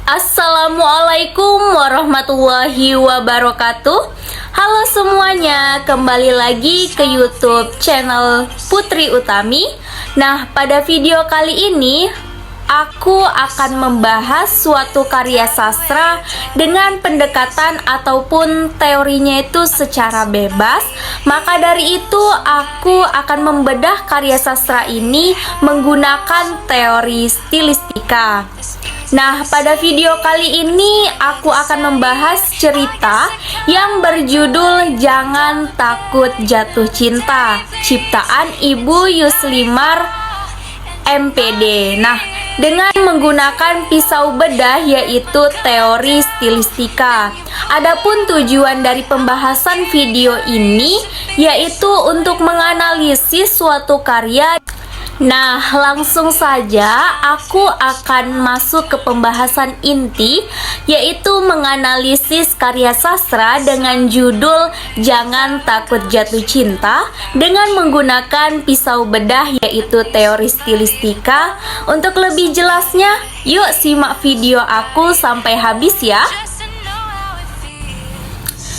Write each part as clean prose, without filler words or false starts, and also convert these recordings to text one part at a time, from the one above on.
Assalamualaikum warahmatullahi wabarakatuh. Halo semuanya, kembali lagi ke YouTube channel Putri Utami. Nah, pada video kali ini aku akan membahas suatu karya sastra dengan pendekatan ataupun teorinya itu secara bebas. Maka dari itu aku akan membedah karya sastra ini menggunakan teori stilistika. Nah, pada video kali ini aku akan membahas cerita yang berjudul Jangan Takut Jatuh Cinta, ciptaan Ibu Yuslimar MPD. Nah, dengan menggunakan pisau bedah yaitu teori stilistika. Adapun tujuan dari pembahasan video ini yaitu untuk menganalisis suatu karya. Nah, langsung saja aku akan masuk ke pembahasan inti, yaitu menganalisis karya sastra dengan judul Jangan Takut Jatuh Cinta dengan menggunakan pisau bedah yaitu teori stilistika. Untuk lebih jelasnya, yuk simak video aku sampai habis ya.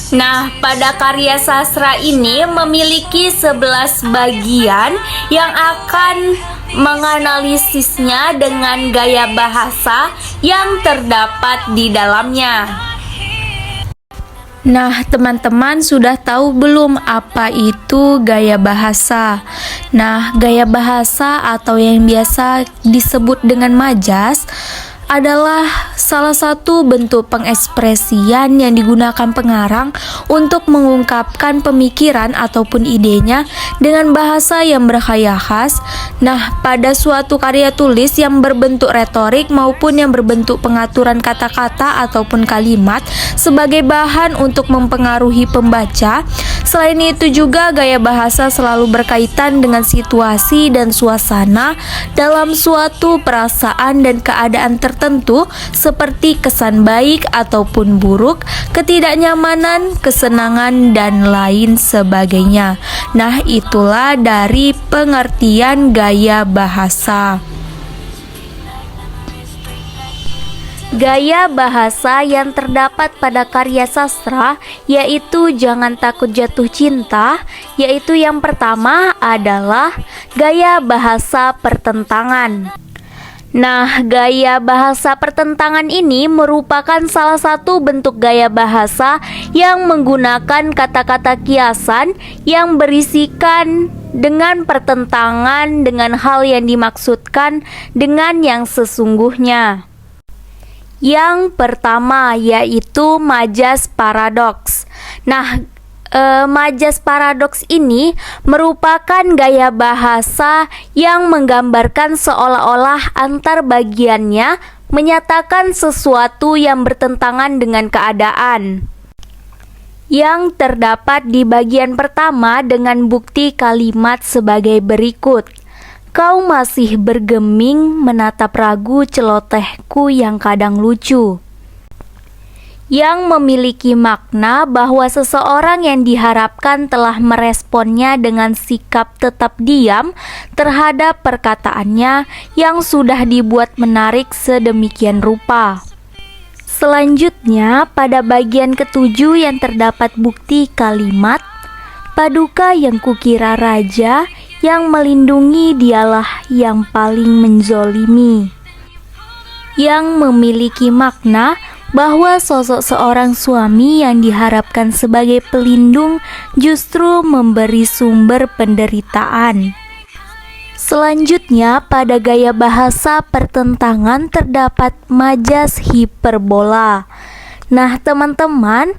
Nah, pada karya sastra ini memiliki 11 bagian yang akan menganalisisnya dengan gaya bahasa yang terdapat di dalamnya. Nah, teman-teman sudah tahu belum apa itu gaya bahasa? Nah, gaya bahasa atau yang biasa disebut dengan majas adalah salah satu bentuk pengekspresian yang digunakan pengarang untuk mengungkapkan pemikiran ataupun idenya dengan bahasa yang berkhayal khas. Nah, pada suatu karya tulis yang berbentuk retorik maupun yang berbentuk pengaturan kata-kata ataupun kalimat sebagai bahan untuk mempengaruhi pembaca. Selain itu juga gaya bahasa selalu berkaitan dengan situasi dan suasana dalam suatu perasaan dan keadaan tertentu seperti kesan baik ataupun buruk, ketidaknyamanan, kesenangan, dan lain sebagainya. Nah, itulah dari pengertian gaya bahasa. Gaya bahasa yang terdapat pada karya sastra yaitu Jangan Takut Jatuh Cinta, yaitu yang pertama adalah gaya bahasa pertentangan. Nah, gaya bahasa pertentangan ini merupakan salah satu bentuk gaya bahasa yang menggunakan kata-kata kiasan yang berisikan dengan pertentangan dengan hal yang dimaksudkan dengan yang sesungguhnya. Yang pertama yaitu majas paradoks. Nah, majas paradoks ini merupakan gaya bahasa yang menggambarkan seolah-olah antar bagiannya menyatakan sesuatu yang bertentangan dengan keadaan. Yang terdapat di bagian pertama dengan bukti kalimat sebagai berikut. Kau masih bergeming menatap ragu celotehku yang kadang lucu. Yang memiliki makna bahwa seseorang yang diharapkan telah meresponnya dengan sikap tetap diam terhadap perkataannya yang sudah dibuat menarik sedemikian rupa. Selanjutnya, pada bagian ketujuh yang terdapat bukti kalimat, paduka yang kukira raja, yang melindungi dialah yang paling menzolimi. Yang memiliki makna bahwa sosok seorang suami yang diharapkan sebagai pelindung justru memberi sumber penderitaan. Selanjutnya, pada gaya bahasa pertentangan terdapat majas hiperbola. Nah, teman-teman,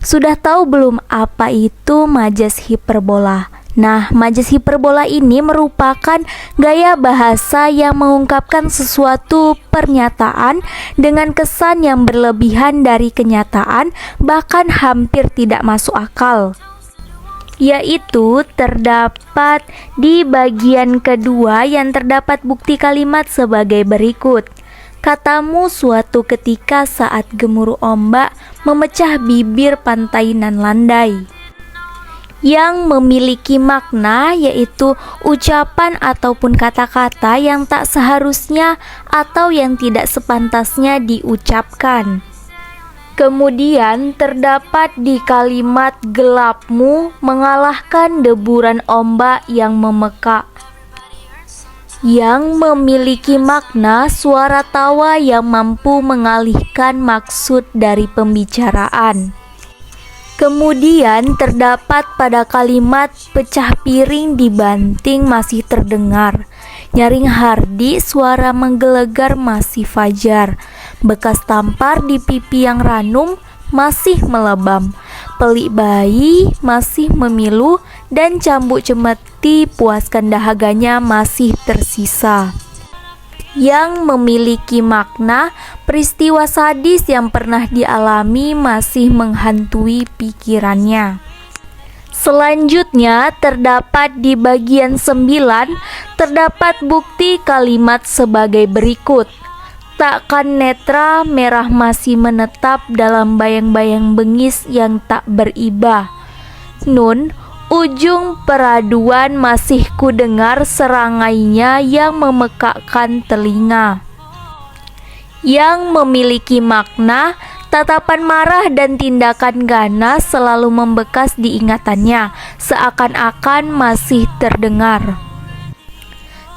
sudah tahu belum apa itu majas hiperbola? Nah, majas hiperbola ini merupakan gaya bahasa yang mengungkapkan sesuatu pernyataan dengan kesan yang berlebihan dari kenyataan, bahkan hampir tidak masuk akal. Yaitu terdapat di bagian kedua yang terdapat bukti kalimat sebagai berikut. Katamu suatu ketika saat gemuruh ombak memecah bibir pantai nan landai. yang memiliki makna, yaitu ucapan ataupun kata-kata yang tak seharusnya atau yang tidak sepantasnya diucapkan. Kemudian terdapat di kalimat gelapmu mengalahkan deburan ombak yang memekak, yang memiliki makna suara tawa yang mampu mengalihkan maksud dari pembicaraan. Kemudian terdapat pada kalimat pecah piring dibanting masih terdengar, nyaring hardi suara menggelegar masih fajar, bekas tampar di pipi yang ranum masih melebam, pelik bayi masih memilu, dan cambuk cemeti puaskan dahaganya masih tersisa. Yang memiliki makna peristiwa sadis yang pernah dialami masih menghantui pikirannya. Selanjutnya terdapat di bagian 9, terdapat bukti kalimat sebagai berikut. Takkan netra merah masih menetap dalam bayang-bayang bengis yang tak beribah. Nun, ujung peraduan masih kudengar serangainya yang memekakkan telinga. Yang memiliki makna, tatapan marah dan tindakan ganas selalu membekas di ingatannya, seakan-akan masih terdengar.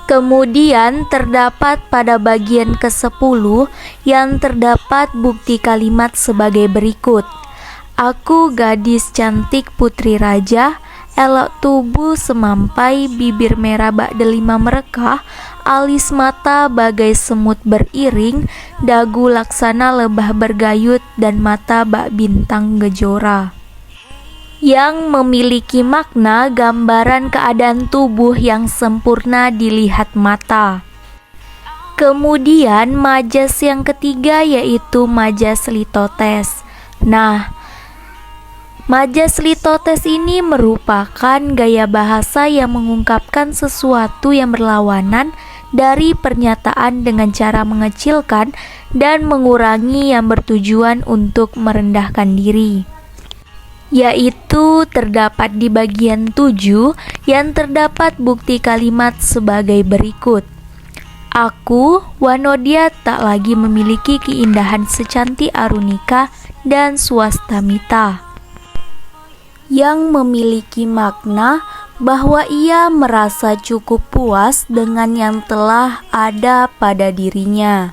Kemudian terdapat pada bagian ke-10 yang terdapat bukti kalimat sebagai berikut. Aku gadis cantik putri raja, elok tubuh semampai, bibir merah bak delima merekah, alis mata bagai semut beriring, dagu laksana lebah bergayut, dan mata bak bintang gejora. Yang memiliki makna gambaran keadaan tubuh yang sempurna dilihat mata. Kemudian majas yang ketiga yaitu majas litotes. Nah, majas litotes ini merupakan gaya bahasa yang mengungkapkan sesuatu yang berlawanan dari pernyataan dengan cara mengecilkan dan mengurangi yang bertujuan untuk merendahkan diri. Yaitu terdapat di bagian 7 yang terdapat bukti kalimat sebagai berikut. Aku, Wanodia, tak lagi memiliki keindahan secantik Arunika dan Swastamita. Yang memiliki makna bahwa ia merasa cukup puas dengan yang telah ada pada dirinya.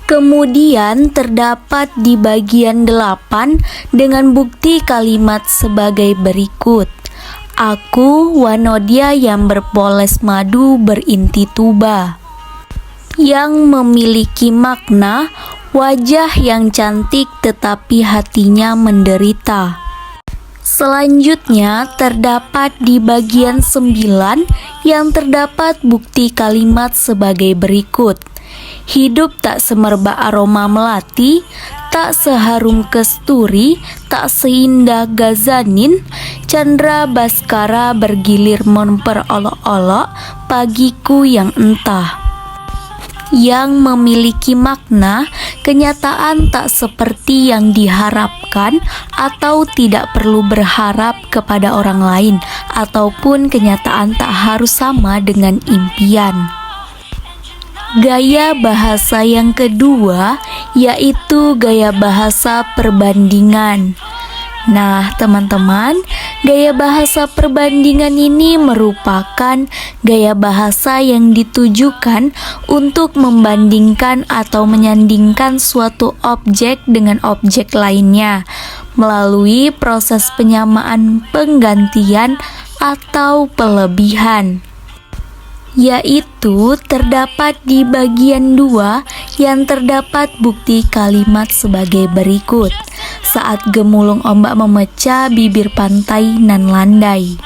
Kemudian terdapat di bagian 8 dengan bukti kalimat sebagai berikut. Aku, Wanodia yang berpoles madu berinti tuba. Yang memiliki makna wajah yang cantik tetapi hatinya menderita. Selanjutnya terdapat di bagian 9 yang terdapat bukti kalimat sebagai berikut. Hidup tak semerbak aroma melati, tak seharum kesturi, tak seindah gazanin, candra baskara bergilir memperolok-olok pagiku yang entah. Yang memiliki makna kenyataan tak seperti yang diharapkan atau tidak perlu berharap kepada orang lain, ataupun kenyataan tak harus sama dengan impian. Gaya bahasa yang kedua yaitu gaya bahasa perbandingan. Nah, teman-teman, gaya bahasa perbandingan ini merupakan gaya bahasa yang ditujukan untuk membandingkan atau menyandingkan suatu objek dengan objek lainnya melalui proses penyamaan, penggantian, atau pelebihan. Yaitu terdapat di bagian 2 yang terdapat bukti kalimat sebagai berikut. Saat gemulung ombak memecah bibir pantai nan landai.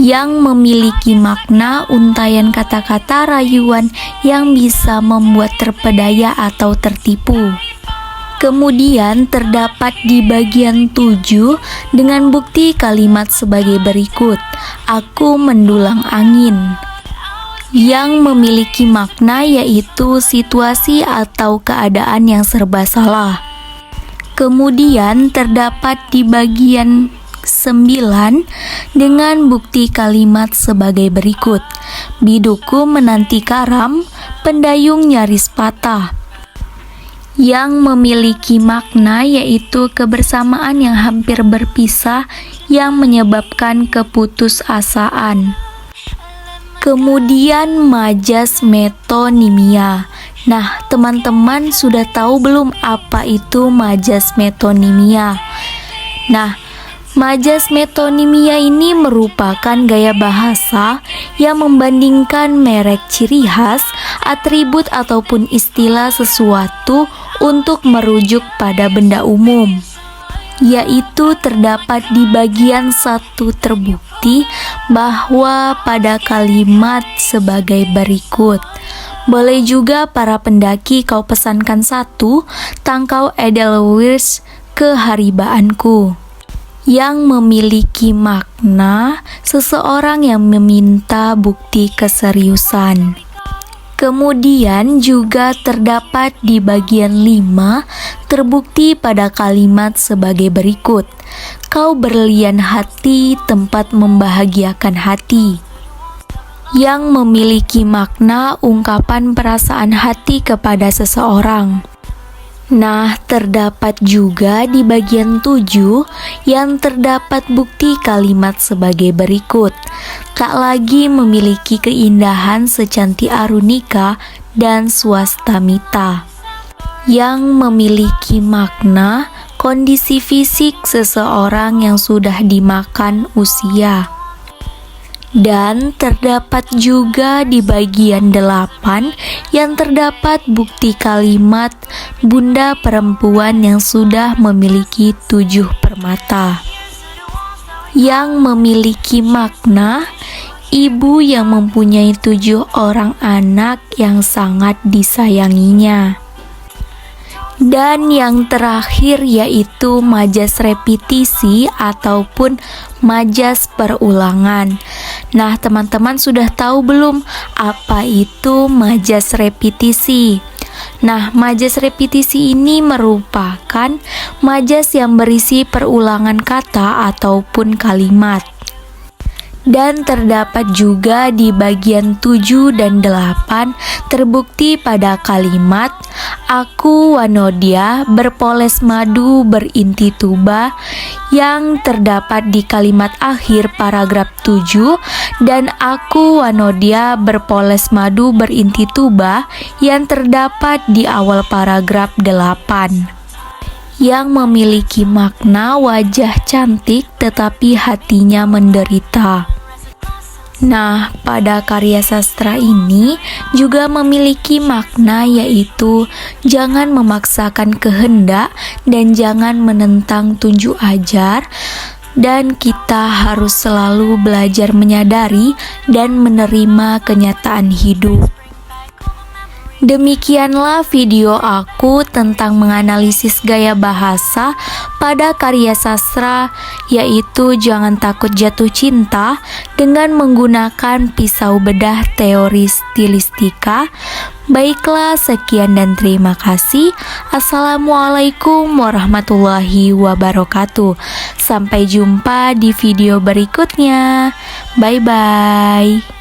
Yang memiliki makna untayan kata-kata rayuan yang bisa membuat terpedaya atau tertipu. Kemudian terdapat di bagian 7 dengan bukti kalimat sebagai berikut. Aku mendulang angin. Yang memiliki makna yaitu situasi atau keadaan yang serba salah. Kemudian terdapat di bagian 9 dengan bukti kalimat sebagai berikut. Biduku menanti karam, pendayung nyaris patah. Yang memiliki makna yaitu kebersamaan yang hampir berpisah yang menyebabkan keputusasaan. Kemudian majas metonimia. Nah, teman-teman sudah tahu belum apa itu majas metonimia? Nah, majas metonimia ini merupakan gaya bahasa yang membandingkan merek ciri khas, atribut ataupun istilah sesuatu untuk merujuk pada benda umum, yaitu terdapat di bagian 1 terbukti bahwa pada kalimat sebagai berikut. Boleh juga para pendaki kau pesankan 1 tangkau Edelweiss keharibaanku, yang memiliki makna seseorang yang meminta bukti keseriusan. Kemudian juga terdapat di bagian 5 terbukti pada kalimat sebagai berikut. Kau berlian hati, tempat membahagiakan hati, yang memiliki makna ungkapan perasaan hati kepada seseorang. Nah, terdapat juga di bagian 7 yang terdapat bukti kalimat sebagai berikut. Tak lagi memiliki keindahan secantik Arunika dan Swastamita, yang memiliki makna kondisi fisik seseorang yang sudah dimakan usia. Dan terdapat juga di bagian 8 yang terdapat bukti kalimat bunda perempuan yang sudah memiliki 7 permata, yang memiliki makna ibu yang mempunyai 7 orang anak yang sangat disayanginya. Dan yang terakhir yaitu majas repetisi ataupun majas perulangan. Nah, teman-teman sudah tahu belum apa itu majas repetisi? Nah, majas repetisi ini merupakan majas yang berisi perulangan kata ataupun kalimat. Dan terdapat juga di bagian 7 dan 8 terbukti pada kalimat aku Wanodya berpoles madu berinti tuba, yang terdapat di kalimat akhir paragraf 7, dan aku Wanodya berpoles madu berinti tuba yang terdapat di awal paragraf 8, yang memiliki makna wajah cantik tetapi hatinya menderita. Nah, pada karya sastra ini juga memiliki makna yaitu jangan memaksakan kehendak dan jangan menentang tunjuk ajar, dan kita harus selalu belajar menyadari dan menerima kenyataan hidup. Demikianlah video aku tentang menganalisis gaya bahasa pada karya sastra, yaitu jangan takut jatuh cinta dengan menggunakan pisau bedah teori stilistika. Baiklah, sekian dan terima kasih. Assalamualaikum warahmatullahi wabarakatuh. Sampai jumpa di video berikutnya. Bye-bye.